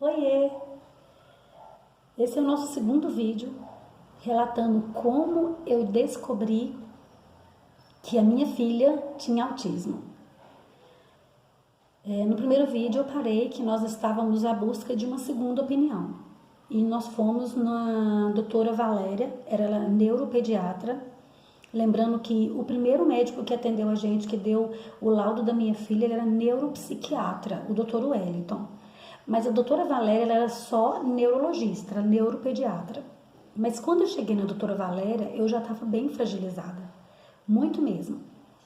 Oiê! Esse é o nosso segundo vídeo relatando como eu descobri que a minha filha tinha autismo. No primeiro vídeo eu parei que nós estávamos à busca de uma segunda opinião e nós fomos na doutora Valéria, ela é neuropediatra, lembrando que o primeiro médico que atendeu a gente, que deu o laudo da minha filha, ele era neuropsiquiatra, o doutor Wellington. Mas a doutora Valéria ela era só neurologista, era neuropediatra. Mas quando eu cheguei na doutora Valéria, eu já estava bem fragilizada, muito mesmo.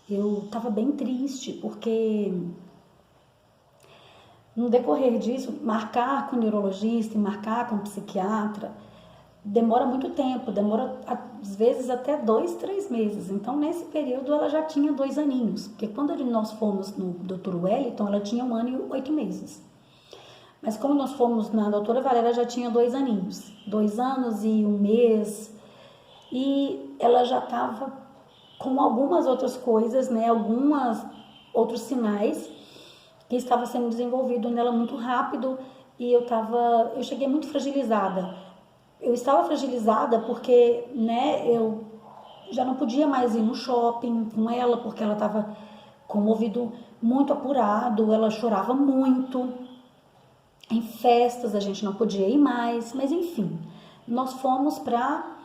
Eu estava bem triste, porque no decorrer disso, marcar com o neurologista e marcar com o psiquiatra demora muito tempo, demora às vezes até 2, 3 meses. Então, nesse período, ela já tinha 2 aninhos, porque quando nós fomos no Dr. Wellington, ela tinha 1 ano e 8 meses. Mas como nós fomos na doutora Valéria, já tinha 2 aninhos, 2 anos e 1 mês, e ela já estava com algumas outras coisas, né, alguns outros sinais que estava sendo desenvolvido nela muito rápido, e eu cheguei muito fragilizada. Eu estava fragilizada porque, né, eu já não podia mais ir no shopping com ela, porque ela estava com o ouvido muito apurado, ela chorava muito. Em festas a gente não podia ir mais, mas enfim, nós fomos para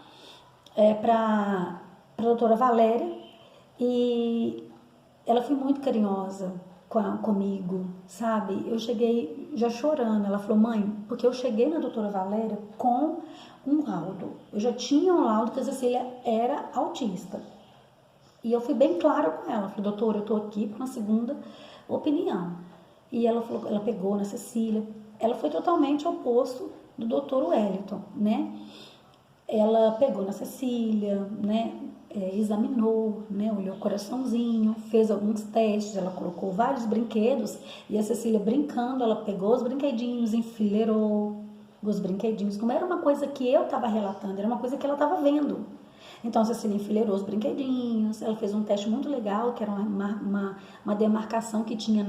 a doutora Valéria e ela foi muito carinhosa comigo, sabe? Eu cheguei já chorando, ela falou, mãe, porque eu cheguei na doutora Valéria com um laudo, eu já tinha um laudo que a Cecília era autista, e eu fui bem clara com ela, falei, doutora, eu tô aqui para uma segunda opinião, e ela falou, ela pegou na Cecília, ela foi totalmente oposto do Dr. Wellington, né? Ela pegou na Cecília, né? Examinou, né? Olhou o coraçãozinho, fez alguns testes, ela colocou vários brinquedos e a Cecília brincando, ela pegou os brinquedinhos, enfileirou os brinquedinhos. Não era uma coisa que eu estava relatando, era uma coisa que ela estava vendo. Então a Cecília enfileirou os brinquedinhos, ela fez um teste muito legal, que era uma demarcação que tinha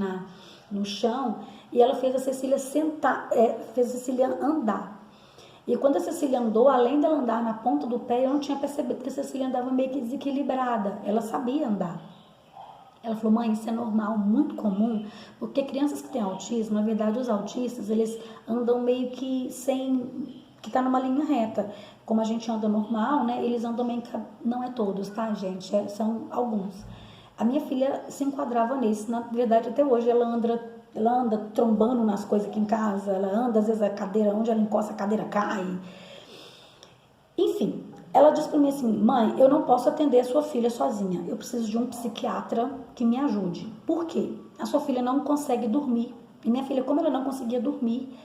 no chão, e ela fez a Cecília sentar, fez a Cecília andar. E quando a Cecília andou, além dela andar na ponta do pé, eu não tinha percebido que a Cecília andava meio que desequilibrada. Ela sabia andar. Ela falou, mãe, isso é normal, muito comum, porque crianças que têm autismo, na verdade os autistas, eles andam meio que que tá numa linha reta. Como a gente anda normal, né, eles andam meio que, não é todos, tá, gente, são alguns. A minha filha se enquadrava nisso, na verdade até hoje ela anda trombando nas coisas aqui em casa, ela anda, às vezes a cadeira, onde ela encosta a cadeira cai. Enfim, ela disse para mim assim, mãe, eu não posso atender a sua filha sozinha, eu preciso de um psiquiatra que me ajude. Por quê? A sua filha não consegue dormir, e minha filha, como ela não conseguia dormir,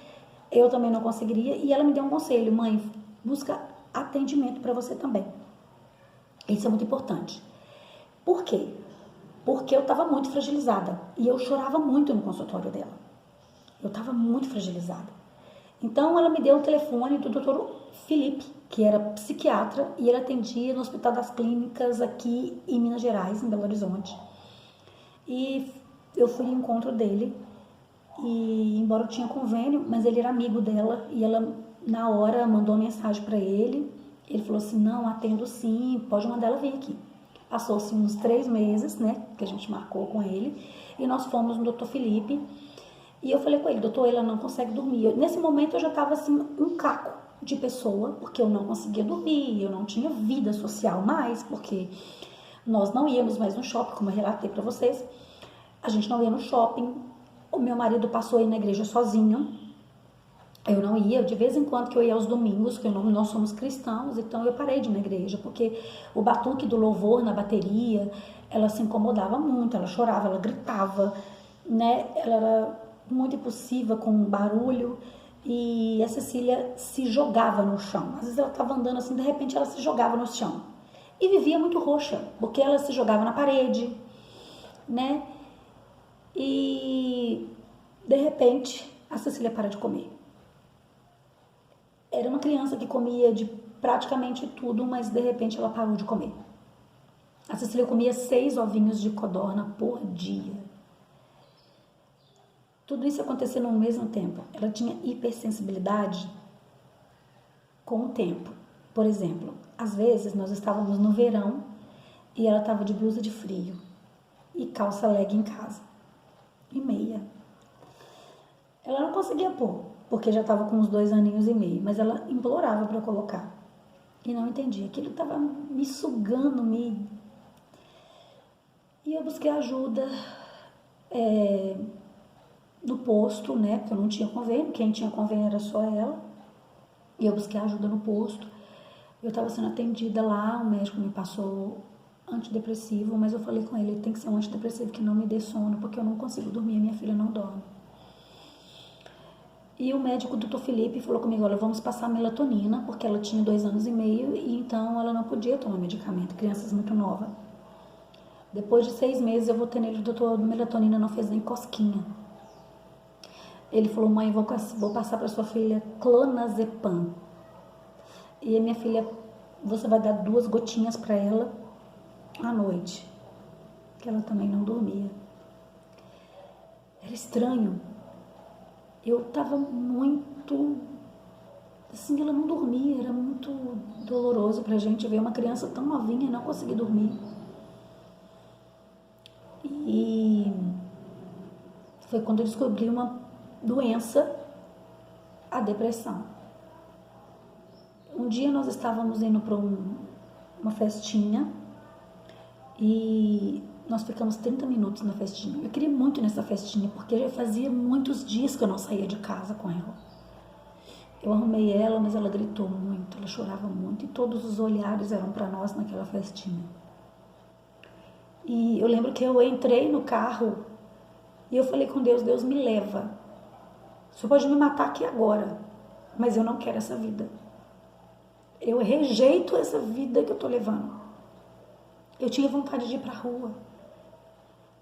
eu também não conseguiria, e ela me deu um conselho, mãe, busca atendimento para você também. Isso é muito importante. Por quê? Porque eu estava muito fragilizada e eu chorava muito no consultório dela. Eu estava muito fragilizada. Então ela me deu o telefone do Dr. Felipe, que era psiquiatra, e ele atendia no Hospital das Clínicas aqui em Minas Gerais, em Belo Horizonte. E eu fui ao encontro dele, e embora eu tinha convênio, mas ele era amigo dela, e ela na hora mandou uma mensagem para ele. Ele falou assim, não, atendo sim, pode mandar ela vir aqui. Passou-se uns 3 meses, né, que a gente marcou com ele, e nós fomos no Dr. Felipe, e eu falei com ele, doutor, ela não consegue dormir. Nesse momento eu já estava assim, um caco de pessoa, porque eu não conseguia dormir, eu não tinha vida social mais, porque nós não íamos mais no shopping, como eu relatei para vocês, a gente não ia no shopping, o meu marido passou a ir na igreja sozinho, eu não ia, de vez em quando que eu ia aos domingos, porque nós somos cristãos, então eu parei de ir na igreja, porque o batuque do louvor na bateria, ela se incomodava muito, ela chorava, ela gritava, né? Ela era muito impulsiva com barulho, e a Cecília se jogava no chão. Às vezes ela estava andando assim, de repente ela se jogava no chão. E vivia muito roxa, porque ela se jogava na parede, né? E de repente a Cecília para de comer. Era uma criança que comia de praticamente tudo, mas de repente ela parou de comer. A Cecília comia 6 ovinhos de codorna por dia. Tudo isso acontecendo ao mesmo tempo. Ela tinha hipersensibilidade com o tempo. Por exemplo, às vezes nós estávamos no verão e ela estava de blusa de frio e calça leg em casa e meia. Ela não conseguia pôr, porque já estava com uns 2 aninhos e meio, mas ela implorava para colocar. E não entendia. Aquilo estava me sugando, E eu busquei ajuda no posto, né? Porque eu não tinha convênio. Quem tinha convênio era só ela. E eu busquei ajuda no posto. Eu estava sendo atendida lá, o médico me passou antidepressivo, mas eu falei com ele, tem que ser um antidepressivo que não me dê sono, porque eu não consigo dormir, minha filha não dorme. E o médico, o doutor Felipe, falou comigo, olha, vamos passar melatonina, porque ela tinha 2 anos e meio, e então ela não podia tomar medicamento, crianças muito novas. Depois de 6 meses eu vou ter nele, o doutor, melatonina não fez nem cosquinha. Ele falou, mãe, vou passar para sua filha clonazepam. E a minha filha, você vai dar 2 gotinhas para ela à noite, que ela também não dormia. Era estranho. Eu tava muito, assim, ela não dormia, era muito doloroso pra gente ver uma criança tão novinha e não conseguir dormir. E foi quando eu descobri uma doença, a depressão. Um dia nós estávamos indo para uma festinha e nós ficamos 30 minutos na festinha. Eu queria muito ir nessa festinha, porque já fazia muitos dias que eu não saía de casa com ela. Eu arrumei ela, mas ela gritou muito, ela chorava muito, e todos os olhares eram para nós naquela festinha. E eu lembro que eu entrei no carro e eu falei com Deus, Deus me leva. O Senhor pode me matar aqui agora, mas eu não quero essa vida. Eu rejeito essa vida que eu tô levando. Eu tinha vontade de ir pra rua,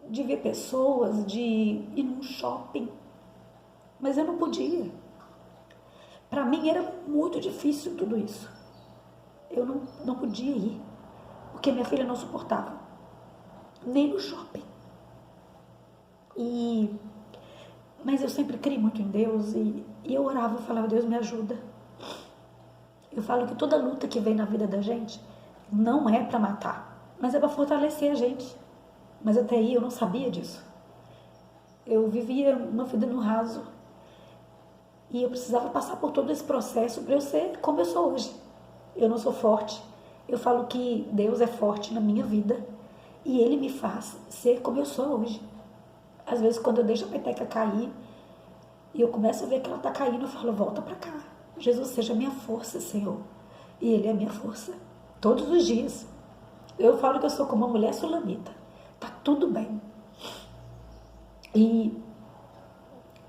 de ver pessoas, de ir num shopping, mas eu não podia. Para mim era muito difícil tudo isso. Eu não podia ir, porque minha filha não suportava, nem no shopping. Mas eu sempre criei muito em Deus e eu orava e falava, Deus me ajuda. Eu falo que toda luta que vem na vida da gente não é para matar, mas é para fortalecer a gente. Mas até aí eu não sabia disso. Eu vivia uma vida no raso e eu precisava passar por todo esse processo para eu ser como eu sou hoje. Eu não sou forte. Eu falo que Deus é forte na minha vida e Ele me faz ser como eu sou hoje. Às vezes quando eu deixo a peteca cair e eu começo a ver que ela está caindo, eu falo, volta para cá. Jesus seja minha força, Senhor. E Ele é minha força. Todos os dias. Eu falo que eu sou como uma mulher sulamita. Tá tudo bem. E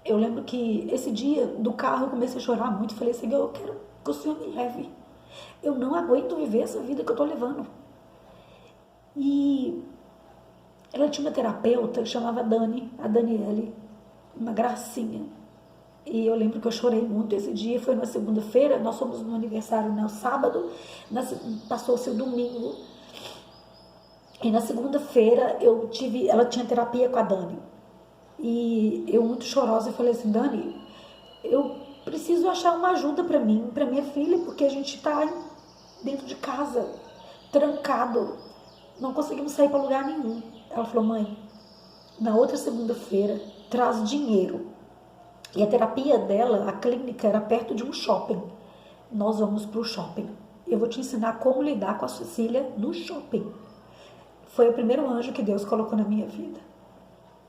eu lembro que esse dia do carro eu comecei a chorar muito. Falei, Senhor, eu quero que o Senhor me leve. Eu não aguento viver essa vida que eu tô levando. E ela tinha uma terapeuta que chamava Dani, a Daniele, uma gracinha. E eu lembro que eu chorei muito esse dia, foi na segunda-feira, nós fomos no aniversário no sábado, passou-se o domingo, e na segunda-feira ela tinha terapia com a Dani. E eu muito chorosa, falei assim, Dani, eu preciso achar uma ajuda para mim, para minha filha, porque a gente tá dentro de casa, trancado, não conseguimos sair para lugar nenhum. Ela falou, mãe, na outra segunda-feira, traz dinheiro. E a terapia dela, a clínica, era perto de um shopping. Nós vamos para o shopping. Eu vou te ensinar como lidar com a Cecília no shopping. Foi o primeiro anjo que Deus colocou na minha vida.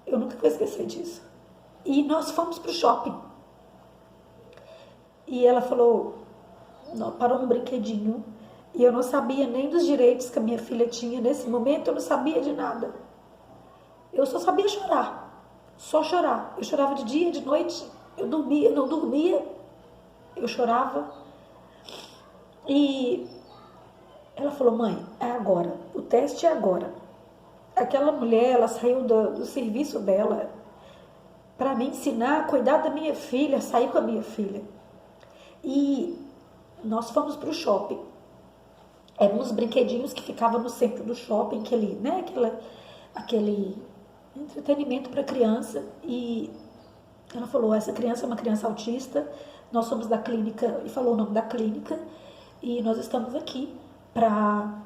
Eu nunca vou esquecer disso. E nós fomos para o shopping. E ela falou, parou num brinquedinho. E eu não sabia nem dos direitos que a minha filha tinha. Nesse momento eu não sabia de nada. Eu só sabia chorar. Só chorar. Eu chorava de dia, de noite. Eu dormia, não dormia. Eu chorava. E ela falou, mãe, é agora. O teste é agora. Aquela mulher, ela saiu do serviço dela para me ensinar a cuidar da minha filha, sair com a minha filha. E nós fomos para o shopping. Eram uns brinquedinhos que ficavam no centro do shopping, aquele entretenimento para criança. E Ela falou, essa criança é uma criança autista, nós somos da clínica, e falou o nome da clínica, e nós estamos aqui para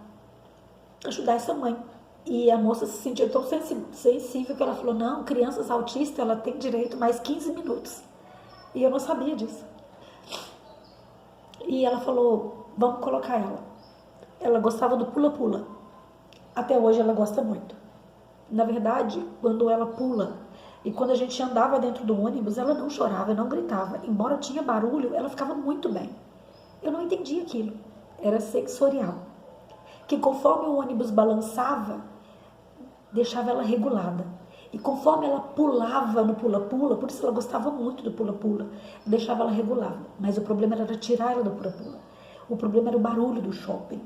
ajudar essa mãe. E a moça se sentiu tão sensível que ela falou, não, crianças autistas, ela tem direito mais 15 minutos. E eu não sabia disso. E ela falou, vamos colocar ela. Ela gostava do pula-pula. Até hoje ela gosta muito. Na verdade, quando ela pula, e quando a gente andava dentro do ônibus, ela não chorava, não gritava. Embora tinha barulho, ela ficava muito bem. Eu não entendi aquilo. Era sensorial. Que conforme o ônibus balançava, deixava ela regulada. E conforme ela pulava no pula-pula, por isso ela gostava muito do pula-pula, deixava ela regulada. Mas o problema era tirar ela do pula-pula. O problema era o barulho do shopping.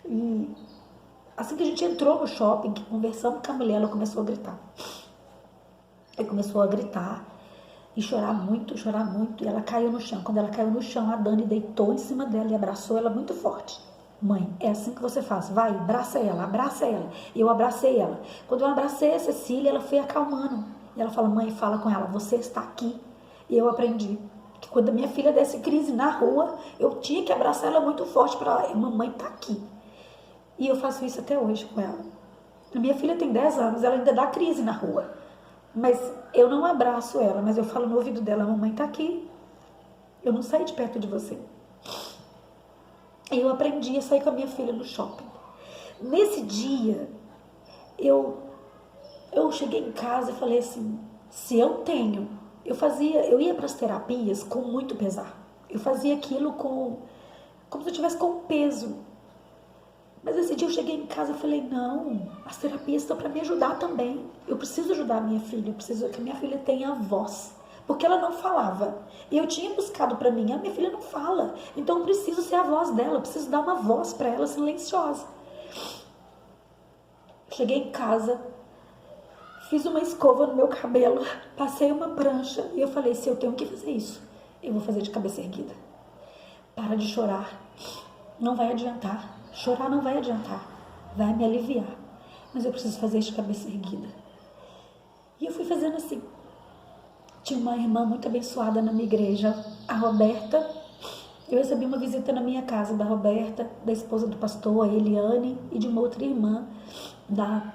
E assim que a gente entrou no shopping, que conversamos com a mulher, ela começou a gritar. Ela começou a gritar e chorar muito, e ela caiu no chão. Quando ela caiu no chão, a Dani deitou em cima dela e abraçou ela muito forte. Mãe, é assim que você faz, vai, abraça ela, abraça ela. E eu abracei ela. Quando eu abracei a Cecília, ela foi acalmando. E ela fala, mãe, fala com ela, você está aqui. E eu aprendi que quando a minha filha desse crise na rua, eu tinha que abraçar ela muito forte para ela, mamãe está aqui. E eu faço isso até hoje com ela. A minha filha tem 10 anos, ela ainda dá crise na rua. Mas eu não abraço ela, mas eu falo no ouvido dela, mamãe está aqui. Eu não saí de perto de você. E eu aprendi a sair com a minha filha no shopping. Nesse dia, eu cheguei em casa e falei assim, se eu tenho, eu ia para as terapias com muito pesar. Eu fazia aquilo como se eu tivesse com peso. Mas esse dia eu cheguei em casa e falei, não, as terapias estão para me ajudar também. Eu preciso ajudar a minha filha, eu preciso que a minha filha tenha voz. Porque ela não falava. E eu tinha buscado para mim, a minha filha não fala. Então eu preciso ser a voz dela, eu preciso dar uma voz para ela silenciosa. Cheguei em casa, fiz uma escova no meu cabelo, passei uma prancha e eu falei, se eu tenho que fazer isso, eu vou fazer de cabeça erguida. Para de chorar, não vai adiantar. Chorar não vai adiantar, vai me aliviar. Mas eu preciso fazer isso de cabeça erguida. E eu fui fazendo assim. Tinha uma irmã muito abençoada na minha igreja, a Roberta. Eu recebi uma visita na minha casa da Roberta, da esposa do pastor, a Eliane, e de uma outra irmã, da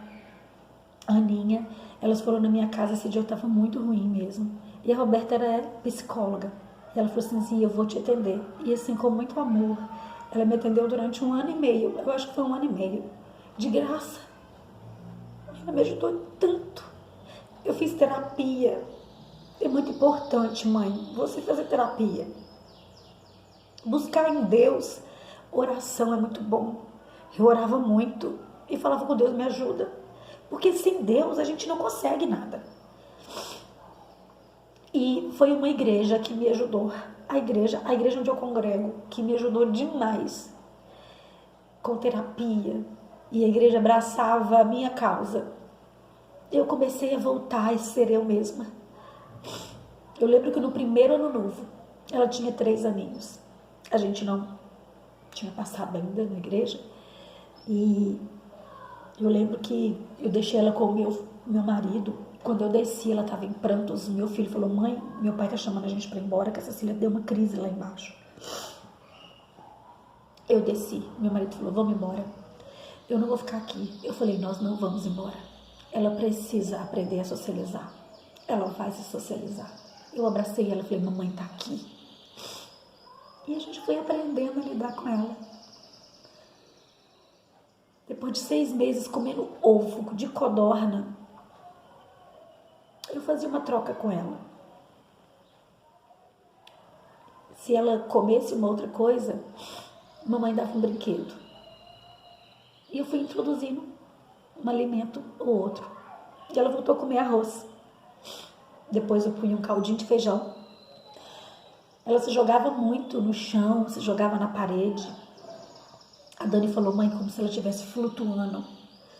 Aninha. Elas foram na minha casa, esse dia eu estava muito ruim mesmo. E a Roberta era psicóloga. E ela falou assim, eu vou te atender. E assim, com muito amor, ela me atendeu durante 1 ano e meio. Eu acho que foi 1 ano e meio. De graça. Ela me ajudou tanto. Eu fiz terapia. É muito importante, mãe, você fazer terapia. Buscar em Deus. Oração é muito bom. Eu orava muito e falava com Deus, me ajuda. Porque sem Deus a gente não consegue nada. E foi uma igreja que me ajudou. A igreja onde eu congrego, que me ajudou demais. Com terapia. E a igreja abraçava a minha causa. Eu comecei a voltar a ser eu mesma. Eu lembro que no primeiro ano novo, ela tinha 3 aninhos. A gente não tinha passado ainda na igreja. E eu lembro que eu deixei ela com o meu marido. Quando eu desci, ela estava em prantos. Meu filho falou, mãe, meu pai está chamando a gente para ir embora, que a Cecília deu uma crise lá embaixo. Eu desci. Meu marido falou, vamos embora. Eu não vou ficar aqui. Eu falei, nós não vamos embora. Ela precisa aprender a socializar. Ela vai se socializar. Eu abracei ela e falei, mamãe tá aqui. E a gente foi aprendendo a lidar com ela. Depois de 6 meses comendo ovo de codorna, eu fazia uma troca com ela. Se ela comesse uma outra coisa, mamãe dava um brinquedo. E eu fui introduzindo um alimento ou outro. E ela voltou a comer arroz. Depois eu punha um caldinho de feijão. Ela se jogava muito no chão, se jogava na parede. A Dani falou, mãe, como se ela estivesse flutuando.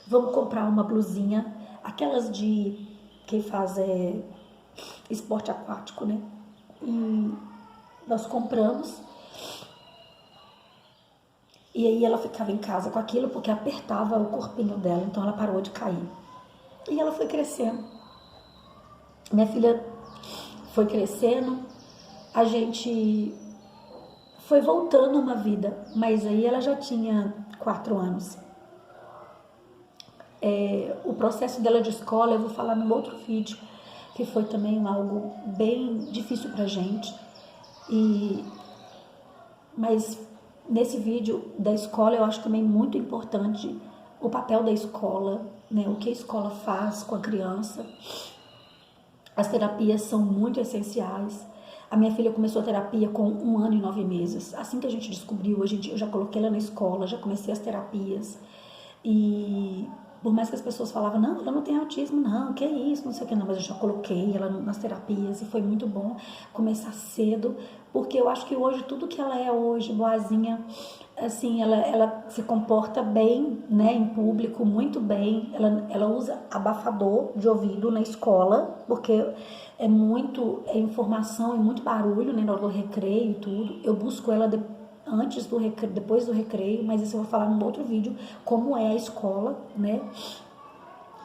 Vamos comprar uma blusinha, aquelas de quem faz esporte aquático, né? E nós compramos. E aí ela ficava em casa com aquilo porque apertava o corpinho dela, então ela parou de cair. E ela foi crescendo. Minha filha foi crescendo, a gente foi voltando uma vida, mas aí ela já tinha 4 anos. O processo dela de escola eu vou falar no outro vídeo, que foi também algo bem difícil pra gente. Mas nesse vídeo da escola eu acho também muito importante o papel da escola, né? O que a escola faz com a criança. As terapias são muito essenciais. A minha filha começou a terapia com 1 ano e 9 meses. Assim que a gente descobriu, eu já coloquei ela na escola, já comecei as terapias. E por mais que as pessoas falavam, não, ela não tem autismo, não, que isso, não sei o que, não, mas eu já coloquei ela nas terapias e foi muito bom começar cedo, porque eu acho que hoje, tudo que ela é hoje, boazinha, assim, ela se comporta bem, né, em público, muito bem, ela usa abafador de ouvido na escola, porque é informação e muito barulho, né, na hora do recreio e tudo, eu busco ela antes do recreio, depois do recreio, mas isso eu vou falar num outro vídeo, como é a escola, né?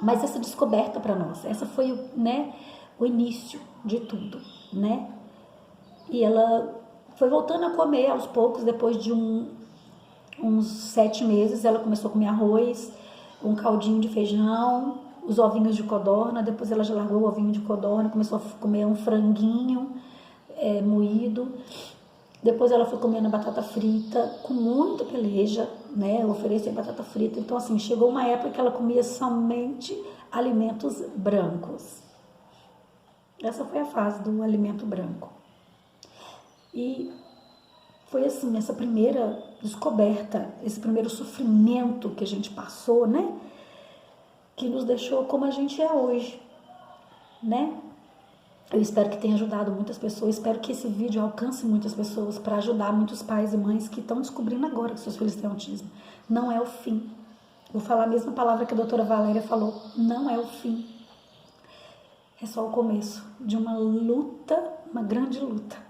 Mas essa descoberta para nós, essa foi, né, o início de tudo, né? E ela foi voltando a comer aos poucos, depois de uns 7 meses, ela começou a comer arroz, um caldinho de feijão, os ovinhos de codorna, depois ela já largou o ovinho de codorna, começou a comer um franguinho moído. Depois ela foi comendo batata frita com muita peleja, né? Eu oferecia batata frita. Então, assim, chegou uma época que ela comia somente alimentos brancos. Essa foi a fase do alimento branco. E foi assim, essa primeira descoberta, esse primeiro sofrimento que a gente passou, né? Que nos deixou como a gente é hoje, né? Eu espero que tenha ajudado muitas pessoas, espero que esse vídeo alcance muitas pessoas para ajudar muitos pais e mães que estão descobrindo agora que seus filhos têm autismo. Não é o fim. Vou falar a mesma palavra que a doutora Valéria falou. Não é o fim. É só o começo de uma luta, uma grande luta.